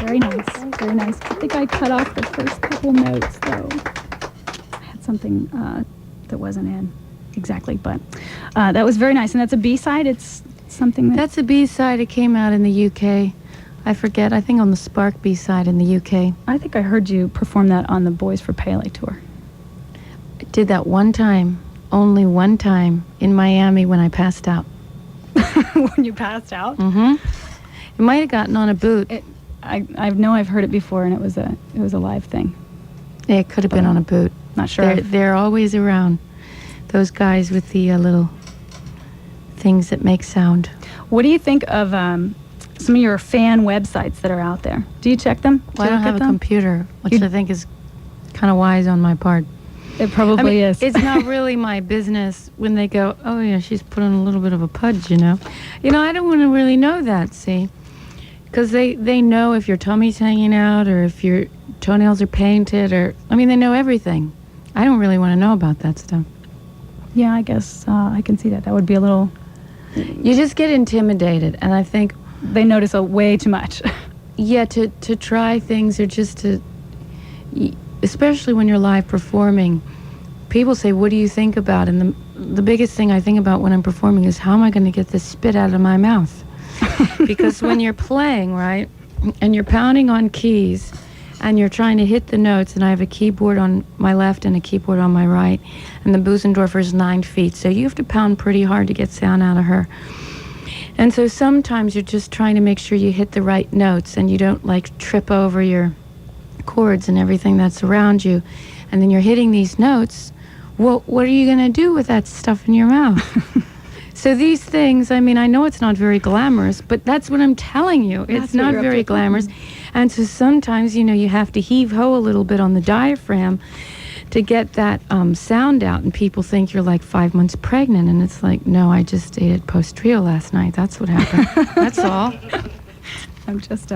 Very nice. Very nice. I think I cut off the first couple notes, though. I had something that wasn't in exactly, but that was very nice. And that's a B-side? It's something that... That's a B-side. It came out in the UK. I forget. I think on the Spark B-side in the UK. I think I heard you perform that on the Boys for Pele tour. I did that one time, only one time, in Miami when I passed out. When you passed out? Mm-hmm. It might have gotten on a boot. I know I've heard it before, and it was a live thing. Yeah, it could have been on a boot. Not sure. They're always around. Those guys with the little things that make sound. What do you think of some of your fan websites that are out there? Do you check them? Well, I don't have a computer, which I think is kind of wise on my part. It probably is. It's not really my business when they go, oh, yeah, she's put on a little bit of a pudge, you know. I don't want to really know that, see. Because they know if your tummy's hanging out or if your toenails are painted they know everything. I don't really want to know about that stuff. Yeah, I guess I can see that. That would be a little... You just get intimidated, and I think... They notice way too much. Yeah, to try things or just to... Especially when you're live performing, people say, what do you think about? And the biggest thing I think about when I'm performing is, how am I going to get this spit out of my mouth? Because when you're playing, right, and you're pounding on keys, and you're trying to hit the notes, and I have a keyboard on my left and a keyboard on my right, and the Busendorfer's 9 feet, so you have to pound pretty hard to get sound out of her. And so sometimes you're just trying to make sure you hit the right notes, and you don't, trip over your chords and everything that's around you, and then you're hitting these notes. Well, what are you going to do with that stuff in your mouth? So these things, I know it's not very glamorous, but that's what I'm telling you. It's not very glamorous. And so sometimes, you have to heave-ho a little bit on the diaphragm to get that sound out, and people think you're 5 months pregnant, and it's no, I just ate at Post-Trio last night. That's what happened. That's all. I'm just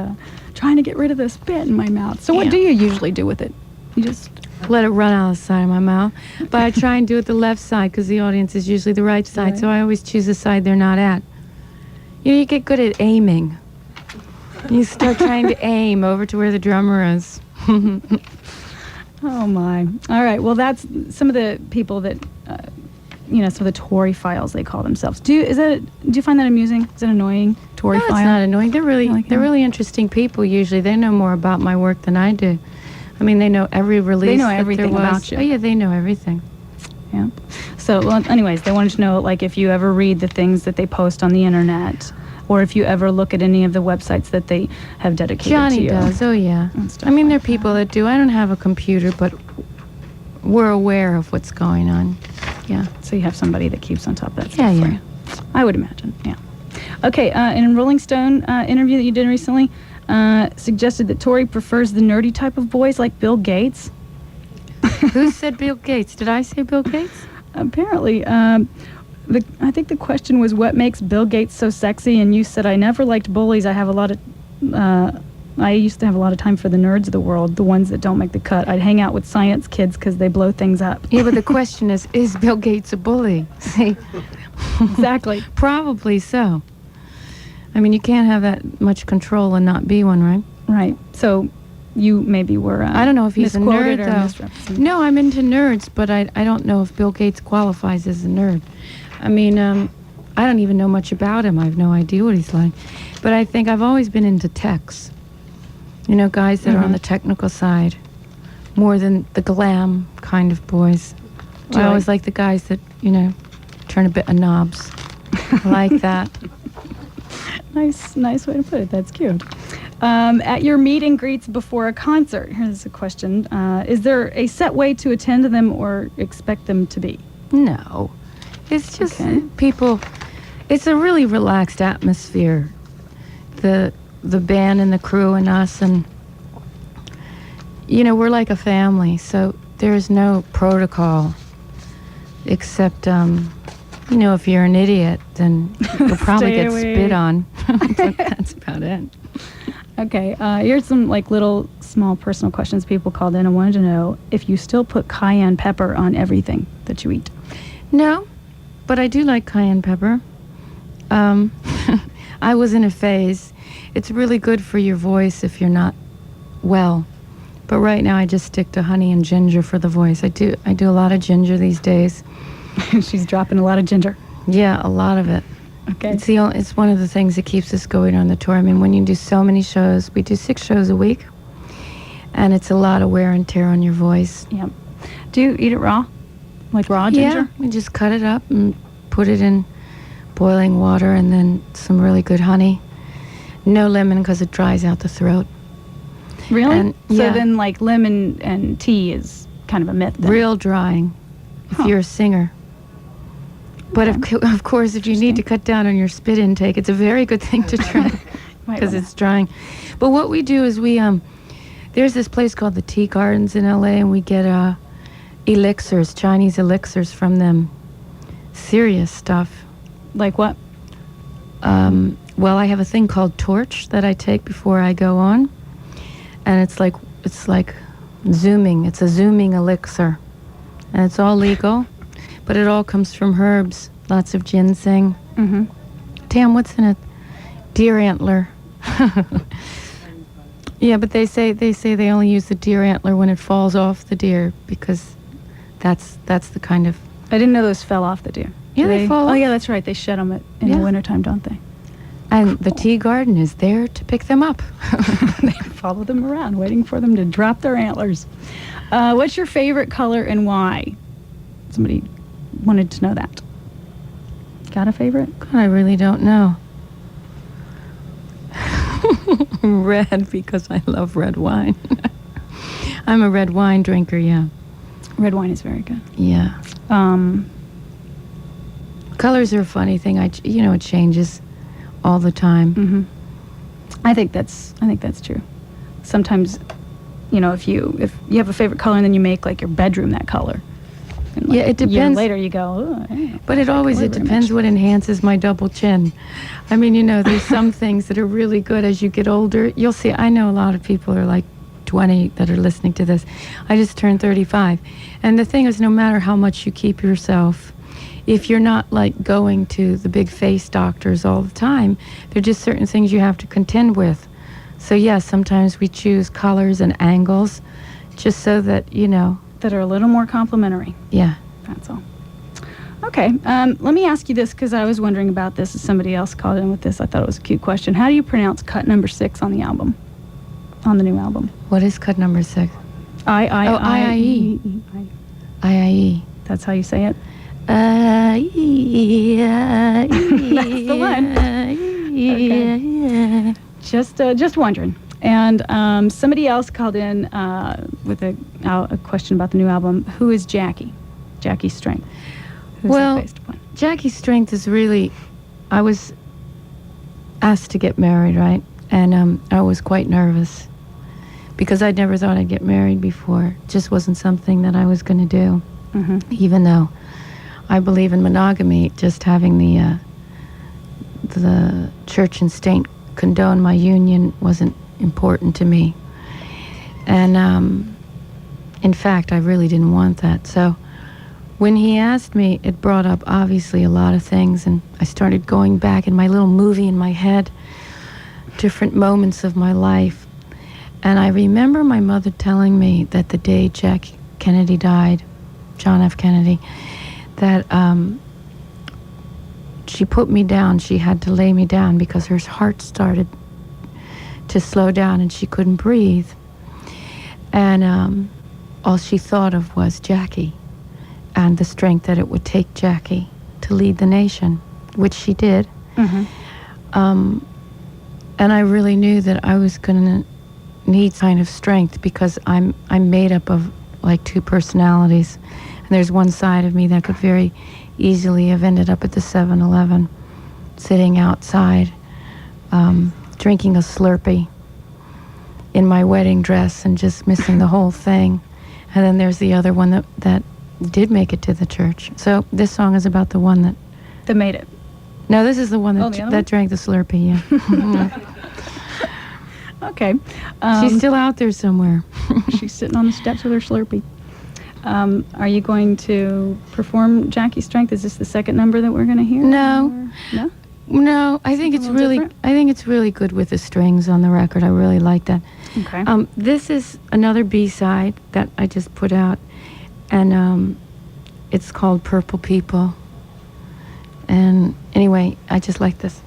trying to get rid of the spit in my mouth. So what do you usually do with it? You just... Let it run out of the side of my mouth. But I try and do it the left side because the audience is usually the right side. Right. So I always choose the side they're not at. You get good at aiming. You start trying to aim over to where the drummer is. Oh, my. All right. Well, that's some of the people that, some of the Tori files, they call themselves. Do you find that amusing? Is it annoying, Tori file? No, it's not annoying. They're really interesting people usually. They know more about my work than I do. They know every release. They know everything about you. Oh, yeah, they know everything. Yeah. So, well, anyways, they wanted to know, if you ever read the things that they post on the internet, or if you ever look at any of the websites that they have dedicated to you. Johnny does, oh, yeah. There are people that do. I don't have a computer, but we're aware of what's going on. Yeah. So you have somebody that keeps on top of that stuff for yeah. you. I would imagine, yeah. Okay, in a Rolling Stone interview that you did recently, suggested that Tori prefers the nerdy type of boys like Bill Gates. Who said Bill Gates? Did I say Bill Gates? Apparently. I think the question was, what makes Bill Gates so sexy? And you said, I never liked bullies. I used to have a lot of time for the nerds of the world, the ones that don't make the cut. I'd hang out with science kids because they blow things up. Yeah, but the question is Bill Gates a bully? See? Exactly. Probably so. You can't have that much control and not be one, right? Right. So you maybe were I don't know if he's a nerd, though. No, I'm into nerds, but I don't know if Bill Gates qualifies as a nerd. I don't even know much about him. I have no idea what he's like. But I think I've always been into techs. Guys that are on the technical side, more than the glam kind of boys. I always like the guys that, turn a bit of knobs. I like that. Nice way to put it. That's cute. At your meet and greets before a concert, here's a question. Is there a set way to attend to them or expect them to be? No. It's just people... It's a really relaxed atmosphere. The band and the crew and us, and... we're like a family, so there's no protocol. Except, if you're an idiot, then you'll probably get spit on. But that's about it. Okay, here's some little small personal questions people called in and wanted to know if you still put cayenne pepper on everything that you eat. No, but I do like cayenne pepper. I was in a phase it's really good for your voice if you're not well. But right now I just stick to honey and ginger for the voice. I do a lot of ginger these days. She's dropping a lot of ginger. Yeah, a lot of it. Okay. It's one of the things that keeps us going on the tour. I mean, when you do so many shows, we do 6 shows a week, and it's a lot of wear and tear on your voice. Yeah. Do you eat it raw? Like raw ginger? Yeah, we just cut it up and put it in boiling water and then some really good honey. No lemon because it dries out the throat. Really? And, so yeah. then like lemon and tea is kind of a myth then. Real drying if you're a singer. But of course, if you need to cut down on your spit intake, it's a very good thing to try because it's drying. But what we do is there's this place called the Tea Gardens in LA, and we get elixirs, Chinese elixirs from them. Serious stuff. Like what? Well, I have a thing called Torch that I take before I go on, and it's like zooming. It's a zooming elixir, and it's all legal, but it all comes from herbs. Lots of ginseng. Mm-hmm. Tam, what's in it? Deer antler. Yeah, but they say they only use the deer antler when it falls off the deer because that's the kind of. I didn't know those fell off the deer. Yeah, they fall off. Oh, yeah, that's right. They shed them in the wintertime, don't they? And the tea garden is there to pick them up. They follow them around, waiting for them to drop their antlers. What's your favorite color and why? Somebody wanted to know that. Got a favorite? God, I really don't know. Red, because I love red wine. I'm a red wine drinker, yeah. Red wine is very good. Yeah. Colors are a funny thing. It changes all the time. Mm-hmm. I think that's true. Sometimes, if you have a favorite color and then you make like your bedroom that color. And like it depends. A year later you go, but it depends what enhances my double chin. I mean, there's some things that are really good as you get older. You'll see, I know a lot of people are like 20 that are listening to this. I just turned 35. And the thing is, no matter how much you keep yourself, if you're not like going to the big face doctors all the time, there are just certain things you have to contend with. So yes, sometimes we choose colors and angles just so that, that are a little more complimentary. Yeah. That's all. Okay. Let me ask you this because I was wondering about this as somebody else called in with this. I thought it was a cute question. How do you pronounce cut number 6 on the album? On the new album? What is cut number 6? I-I-E. I-I-E. That's how you say it? That's the one. Okay. Just wondering. And somebody else called in with a question about the new album. Who is Jackie? Jackie's Strength. Who's that based upon? Jackie's Strength is really, I was asked to get married, right? And I was quite nervous because I'd never thought I'd get married before. It just wasn't something that I was going to do. Mm-hmm. Even though I believe in monogamy, just having the church and state condone my union wasn't important to me. And in fact, I really didn't want that. So when he asked me, it brought up obviously a lot of things, and I started going back in my little movie in my head, different moments of my life. And I remember my mother telling me that the day Jack Kennedy died, John F. Kennedy, that she put me down. She had to lay me down because her heart started to slow down and she couldn't breathe. And all she thought of was Jackie and the strength that it would take Jackie to lead the nation, which she did. Mm-hmm. And I really knew that I was going to need kind of strength because I'm made up of like 2 personalities. And there's one side of me that could very easily have ended up at the 7-Eleven, sitting outside, drinking a Slurpee in my wedding dress and just missing the whole thing. And then there's the other one that did make it to the church. So this song is about the one that made it. No, this is the one the that drank the Slurpee, yeah. Okay. She's still out there somewhere. She's sitting on the steps with her Slurpee. Are you going to perform Jackie's Strength? Is this the second number that we're going to hear? No. No? No, I think it's Something a little really, different? I think it's really good with the strings on the record. I really like that. Okay. This is another B-side that I just put out, and it's called Purple People. And anyway, I just like this.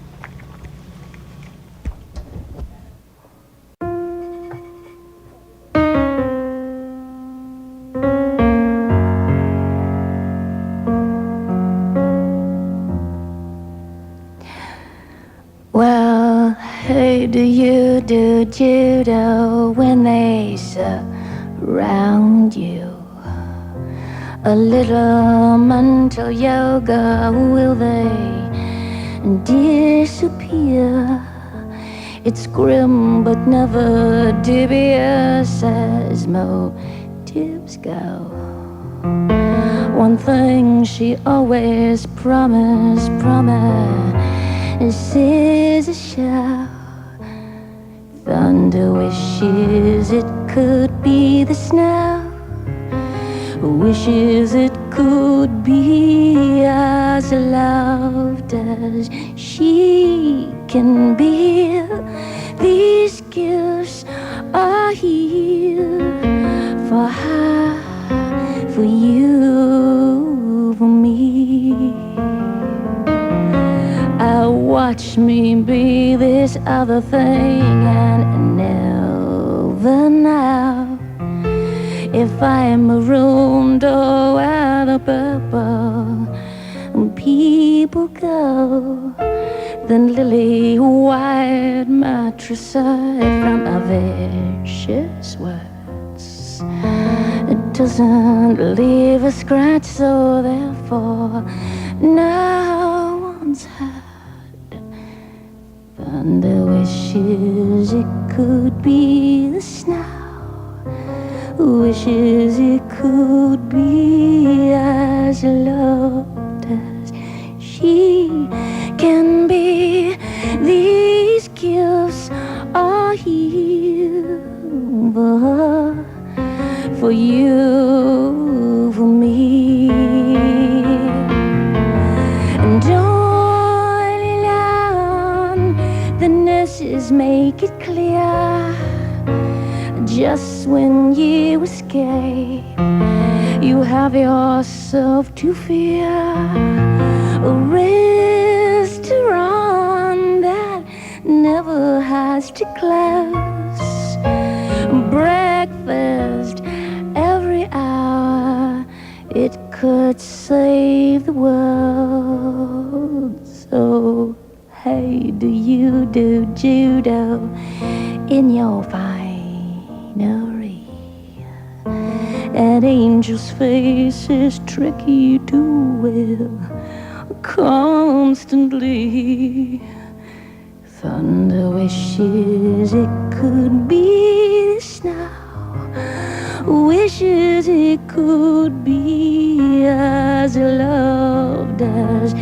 Well, hey, do you do judo when they surround you? A little mental yoga, will they disappear? It's grim but never dubious as motives go. One thing she always promises a shower. Thunder wishes it could be the snow. Wishes it could be as loved as she can be. These gifts are here for her, for you, for me. Watch me be this other thing and never know if I am marooned or where the purple people go. Then lily white matricide from a vicious words. It doesn't leave a scratch, so therefore no one's hurt. Thunder wishes it could be the snow. Wishes it could be as loved as she can be. These gifts are here for you, for me. And the nurses make it clear, just when you escape, you have yourself to fear. A restaurant that never has to close. Breakfast every hour, it could save the world. So hey, do you do judo in your finery? An angel's face is tricky to wear constantly. Thunder wishes it could be the snow. Wishes it could be as loved as